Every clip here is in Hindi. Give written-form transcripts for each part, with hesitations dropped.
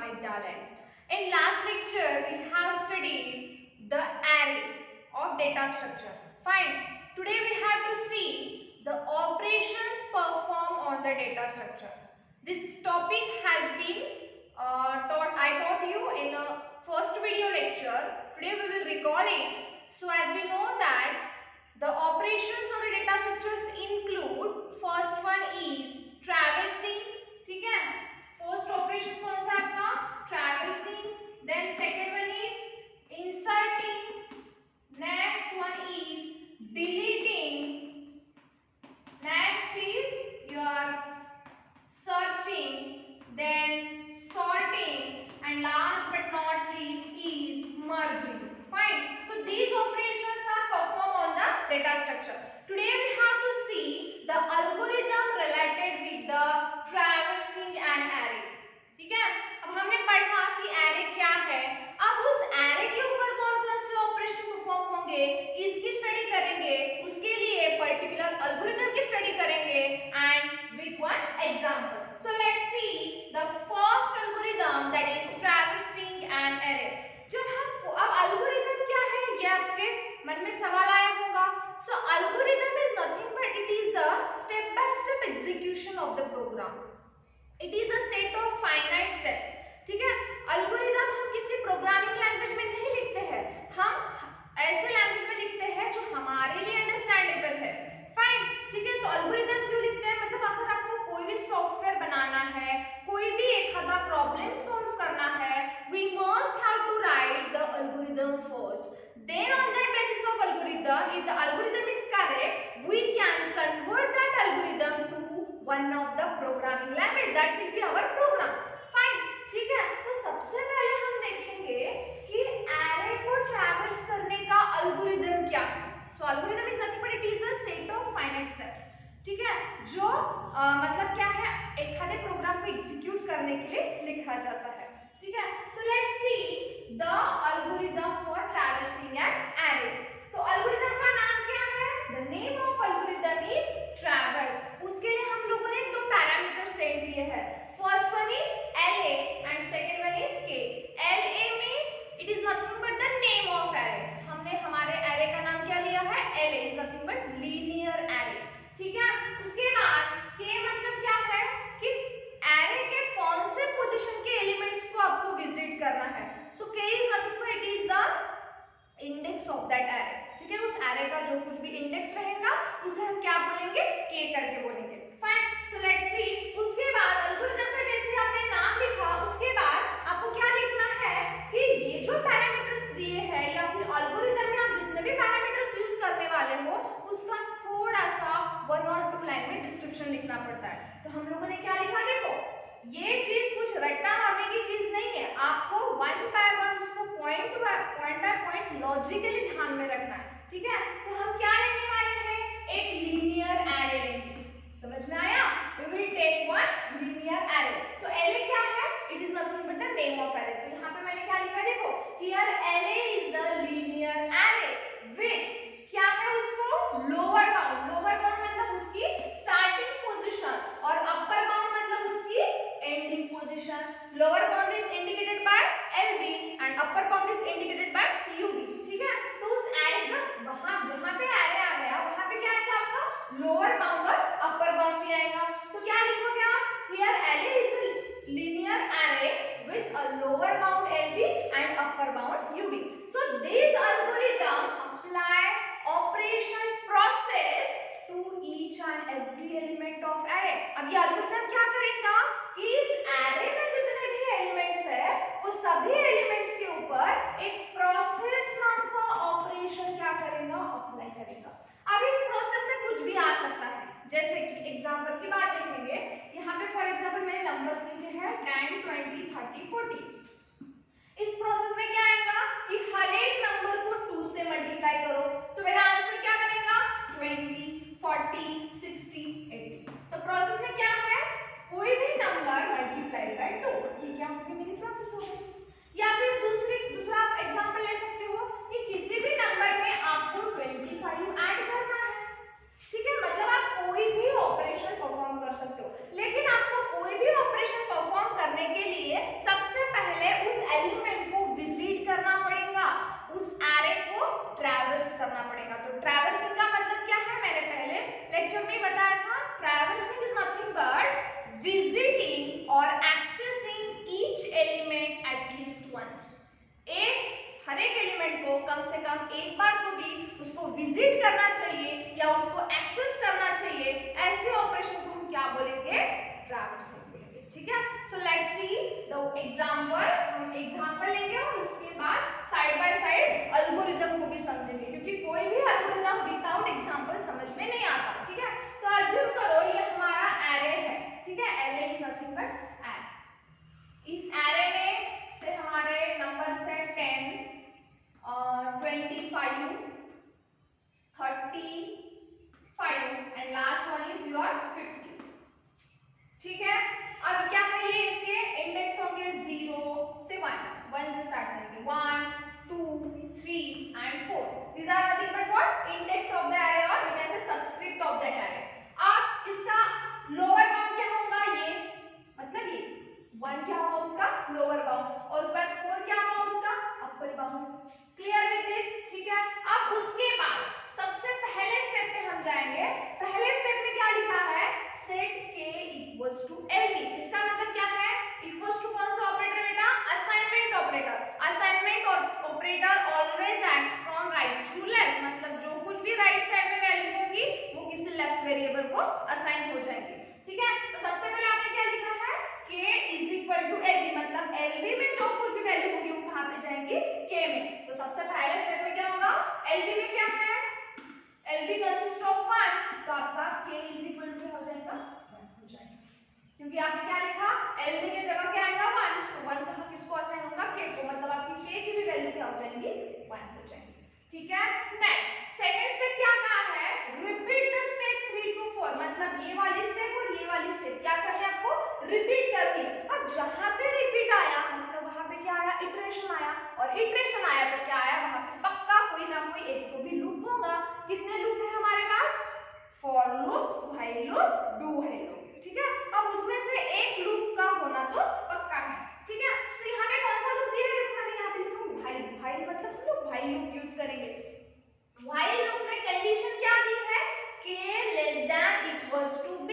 Mahavidyalaya. In last lecture, we have studied the array of data structure. Fine. Today we have to see the operations performed on the data structure. This topic has been I taught you in a first video lecture. Today we will recall it. So as we know that the operations on the data structures include, first one is traversing, ठीक है, first operation कौन सा आपका traversing, then second one is inserting, next one is deleting, next is your searching, then sorting, and last but not least is merging. Fine. So these operations are performed on the data structure. Today we have to see the algorithm related with the traversing an array. ठीक है, अब हमने पढ़ा कि array क्या है. अब उस array के ऊपर कौन-कौन से ऑपरेशन परफॉर्म होंगे इसकी स्टडी करेंगे. उसके लिए पर्टिकुलर algorithm की स्टडी करेंगे and with one example. So let's see the first algorithm, that is traversing an array. जब हम अब algorithm क्या है ये आपके मन में सवाल आया होगा. So algorithm is nothing but it is the step by step execution of the program. It is a set of finite steps. ठीक है, algorithm हम किसी प्रोग्रामिंग लैंग्वेज में नहीं लिखते हैं, हम ऐसे लैंग्वेज में लिखते हैं जो हमारे लिए अंडरस्टैंडेबल है. फाइन. ठीक है, तो algorithm क्यों लिखते हैं, मतलब अगर आपको कोई भी सॉफ्टवेयर बनाना है, कोई भी एक आधा प्रॉब्लम सॉल्व करना है, we must have to write the algorithm first. Then on that basis of algorithm, if the algorithm is correct, we can convert that algorithm to one of the programming language, that will be our program. Fine. ठीक है, तो सबसे पहले हम देखेंगे कि array को traverse करने का algorithm क्या है. So algorithm is nothing but it is a set of finite steps. ठीक है, जो मतलब क्या है, एक आधे प्रोग्राम को एग्जीक्यूट करने के लिए लिखा जाता है. ठीक है, so let's see the algorithm for traversing an array. तो algorithm का नाम क्या है, the name of algorithm is traverse. उसके लिए हम लोगों ने दो पैरामीटर सेट किए हैं. First one is LA and second one is K. LA means it is nothing but the name of array. हमने हमारे array का नाम क्या लिया है, LA is nothing but linear array. ठीक है, उसके बाद K मतलब क्या है कि array के कौन से पोजीशन के एलिमेंट्स को आपको विजिट करना है. So K is nothing but it is the index of that array. ठीक है, उस array का जो कुछ भी इंडेक्स रहेगा उसे हम क्या बोलेंगे, K करके बोलेंगे. फाइन. So let's see. उसके बाद एल्गोरिथम का जैसे आपने नाम लिखा, उसके बाद आपको क्या लिखना है कि ये जो पैरामीटर्स दिए हैं या फिर एल्गोरिथम में आप जितने भी पैरामीटर्स यूज करने वाले हो उसका थोड़ा सा 1 और 2 लाइन में डिस्क्रिप्शन लिखना पड़ता है. तो हम लोगों ने क्या लिखा, देखो ये चीज कुछ रट्टा मारने की चीज नहीं है, आपको 1 बाय 1 उसको पॉइंट बाय पॉइंट लॉजिकली ध्यान में रखना है. ठीक है, तो हम क्या लिखने वाले हैं, एक लीनियर एरे लेंगे. समझ में आया, we will take one linear array. तो LA क्या है, it is nothing but the name of array. तो यहाँ पे मैंने क्या लिखा, देखो here LA is the linear array with क्या है उसको lower bound मतलब उसकी starting position और upper bound मतलब उसकी ending position. Lower bound is indicated by LB and upper bound is indicated by UB. ठीक है, तो उस array जब वहाँ जहाँ पे array आ गया वहाँ पे क्या आएगा आपका lower bound और upper bound भी आएगा. तो क्या लिखोगे आप, here LA is a linear array with a lower bound LB and upper bound UB. So this algorithm apply operation process to each and every element of array. अब ये algorithm क्या करेगा कि इस array में जितने भी एलिमेंट्स है वो सभी एलिमेंट्स के ऊपर एक प्रोसेस नाम का ऑपरेशन क्या करेगा, अप्लाई करेगा. अब इस प्रोसेस में कुछ भी आ सकता है, जैसे कि एग्जांपल की बात देखेंगे. यहाँ पे फॉर एग्जांपल मैंने नंबर्स लिखे हैं 10 20 30 40. इस प्रोसेस में क्या आएगा कि हर एक नंबर को 2 से मल्टीप्लाई करो तो मेरा आंसर क्या बनेगा, 20 40 60 80. तो प्रोसेस में क्या है, कोई भी नंबर मल्टीप्लाई बाय 2, ये क्या होगी, मेरी प्रोसेस हो गई. या फिर दूसरा आप एग्जांपल ले सकते हो कि किसी भी नंबर में आपको 25 ऐड करना है. ठीक है, मतलब आप कोई भी ऑपरेशन परफॉर्म कर सकते हो, लेकिन आपको कोई भी ऑपरेशन परफॉर्म करने के लिए सबसे वंस। हर एक एलिमेंट को कम से कम एक बार तो भी उसको विजिट करना चाहिए या उसको एक्सेस करना चाहिए। ऐसे ऑपरेशन को हम क्या बोलेंगे? ट्रैवर्सिंग बोलेंगे। ठीक है, so let's see the example. हम एग्जांपल लेंगे और उसके बाद साइड बाय साइड एल्गोरिथम को भी समझेंगे, क्योंकि कोई भी एल्गोरिथम विदाउट एग्जांपल समझ में नहीं आता। ठीक है, तो अज्यूम करो ये हमारा एरे है। ठीक है, array is nothing but array. इस एरे में से हमारे नंबर्स है 10 25 35 and last one is your 50। ठीक है, अब क्या है, ये इसके इंडेक्स होंगे 0 से 1 से स्टार्ट करेंगे 1 2 3 and 4। These are nothing but what? Index of the array और we can say subscript of that array. अब इसका लोअर बाउंड क्या होगा? ये मतलब ये 1 क्या होगा उसका लोअर बाउंड, और उसके बाद 4 क्या होगा उसका upper bound. Clear with this? ठीक है, अब उसके बाद सबसे पहले स्टेप पे हम जाएंगे। पहले स्टेप में क्या लिखा है? Set k equals to lb। इसका मतलब क्या है? इक्वल्स टू कौन सा ऑपरेटर बेटा? Assignment operator. Assignment operator always acts from right to left, मतलब जो कुछ भी राइट साइड में वैल्यू होगी वो किसी लेफ्ट वेरिएबल को असाइन हो जाएगी। ठीक है, तो सबसे पहले आपने क्या लिखा है? k is equal to lb, मतलब lb में जो कुछ भी वैल्यू होगी वो कहां पे जाएंगी? k में। तो सबसे पहले स्टेप में क्या होगा? lb में क्या है? lb कंसिस्ट ऑफ 1, तो आपका k इज इक्वल टू क्या हो जाएगा? 1 हो जाएगा, क्योंकि आपने क्या लिखा? lb के जगह क्या आएगा? 1, तो 1 कहां किसको असाइन होगा? k को, मतलब आपकी k की भी वैल्यू क्या हो जाएगी? 1 हो जाएगी। ठीक है, नेक्स्ट सेकंड स्टेप क्या कहा है? रिपीट द स्टेप 3 to 4, मतलब ये वाली स्टेप और ये वाली स्टेप क्या करनी है आपको? रिपीट करनी। अब जहां पे रिपीट आया मतलब वहां पे क्या आया? इटरेशन आया, और इटरेशन आया तो क्या आया? वहां पे पक्का कोई ना कोई एक तो भी लूप होगा। कितने लूप है हमारे पास? For loop, while loop, do while loop. ठीक है, अब उसमें से एक लूप का होना तो पक्का है। ठीक है, तो यहाँ पे कौन सा लूप दिया है? देखो मैंने यहाँ पे लिखा व्हाइल। व्हाइल मतलब हम लोग व्हाइल लूप यूज करेंगे। व्हाइल लूप में कंडीशन क्या दी है? k less than equals to b,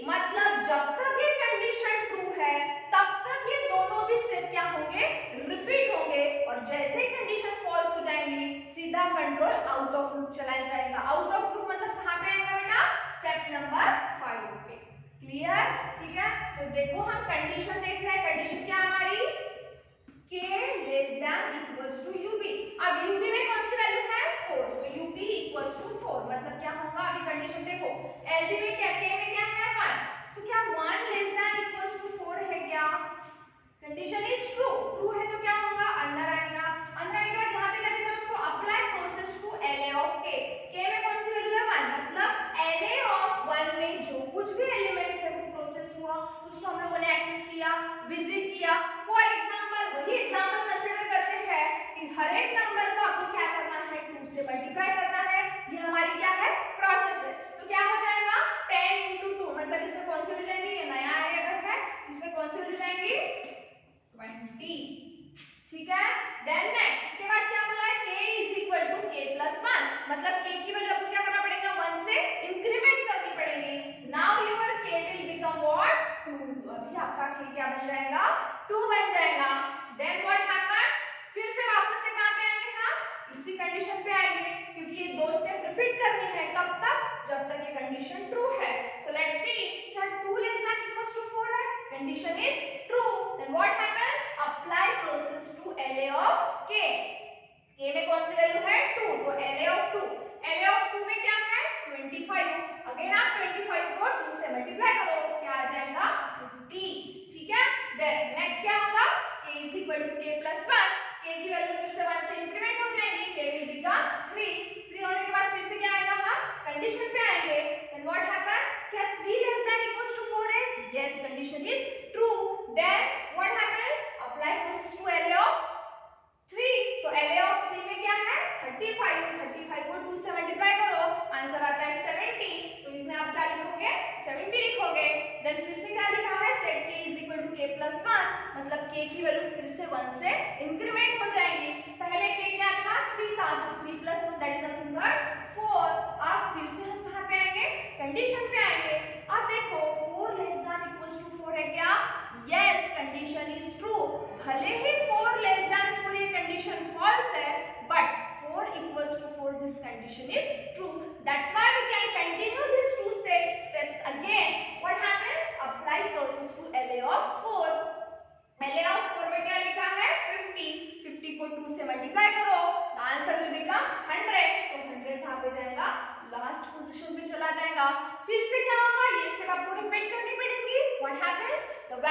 मतलब जब तक ये कंडीशन ट्रू है तब तक ये दोनों भी स्टेप क्या होंगे? रिपीट होंगे, और जैसे ही कंडीशन फॉल्स हो जाएंगी सीधा कंट्रोल आउट ऑफ लूप चला जाएगा। आउट ऑफ लूप मतलब कहां पे आएगा बेटा? स्टेप नंबर 5 पे। क्लियर? ठीक है, तो देखो हम कंडीशन देख रहे हैं। कंडीशन क्या हमारी? k less than equals to ub। अब ub में कौन सी वैल्यू है? 4, सो ub इक्वल्स टू 4, मतलब क्या होगा? अभी कंडीशन देखो, lb में क्या, k में क्या है? 1, सो क्या 1 लेस देन इक्वल्स टू 4 है क्या? Condition is true. ट्रू है तो क्या होगा? अंदर आएगा। अंदर आने के बाद यहाँ पे क्या लिखा है? उसको apply process to la of k। k में कौन सी वैल्यू है? 1, मतलब la ऑफ 1 में जो कुछ भी एलिमेंट है वो प्रोसेस हुआ, उसको हम लोगों ने एक्सेस किया, विजिट किया। फॉर एग्जांपल वही एग्जांपल कंसीडर करते हैं कि हर एक नंबर को आपको क्या करना है? 2 से मल्टीप्लाई करना है। ये हमारी क्या है? प्रोसेस है। तो क्या हो जाएगा? 10 into 2, मतलब इसमें कौन सी वैल्यू जाएंगी? ये नया एरे अगर है इसमें कौन सी वैल्यू जाएंगी? 20। ठीक है, देन नेक्स्ट इसके बाद क्या बोला है? k is equal to k plus 1, मतलब k की वैल्यू आपको क्या करना पड़ेगा? 1 से इंक्रीमेंट करनी पड़ेगी। Now your k will become what? 2। अभी आपका k क्या बन जाएगा? 2 बन जाएगा। Then what happen? फिर से वापस से कहां पे आएंगे हम? इसी कंडीशन पे आएंगे, क्योंकि ये दो स्टेप रिपीट करनी है। कब तक? जब तक ये कंडीशन ट्रू है। सो लेट्स सी, क्या 2 लेस देन इक्वल्स टू 4 है? Condition is true. Then what happens? Apply process to la of k। k में कौन सी वैल्यू है? 2, तो la ऑफ 2। la ऑफ 2 में क्या है? 25। अगेन आप 25 को 2 से मल्टीप्लाई करो, क्या आ जाएगा? 50। ठीक है, देन नेक्स्ट क्या होगा? k is equal to k plus 1। k की वैल्यू फिर से 1 से इंक्रीमेंट हो जाएगी, k विल बिकम 3। 3 होने के बाद फिर से क्या आएगा? हम कंडीशन पे आएंगे। Then what happen? क्या 3 लेस देन इक्वल्स टू 4 है? Yes, condition is true. Then what happens? Apply process to la of 3, तो la ऑफ 3 में क्या है? 35। 35 को 2 से मल्टीप्लाई करो, आंसर आता है 70। तो इसमें आप क्या लिखोगे? 70 लिखोगे। देन फिर से क्या लिखा है? Set k is equal to k plus 1, मतलब k की वैल्यू फिर से 1 से इंक्रीमेंट हो जाएगी। पहले k क्या था? 3 था, तो 3 plus 1 that is nothing but 4। अब फिर से हम कहां पे आएंगे? कंडीशन पे आएंगे। अब देखो 4 लेस देन इक्वल्स टू 4 है क्या? Yes, condition is true. भले ही 4 less than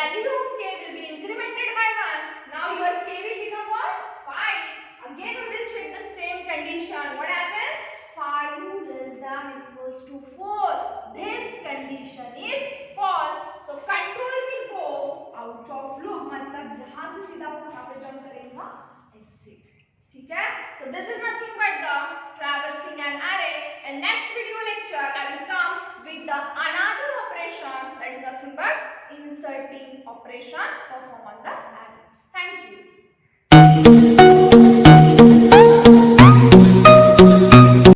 value of k will be incremented by 1. Now your k will become what? 5. Again we will check the same condition. What happens? 5 less than equals to 4. This condition is false. So control will go out of loop. मतलब यहाँ से सीधा वो कहाँ पे jump करेगा? Exit. ठीक है? So this is nothing but the traversing an array. And next video lecture I will come with the another operation that is nothing but inserting operation performed on the array. Thank you.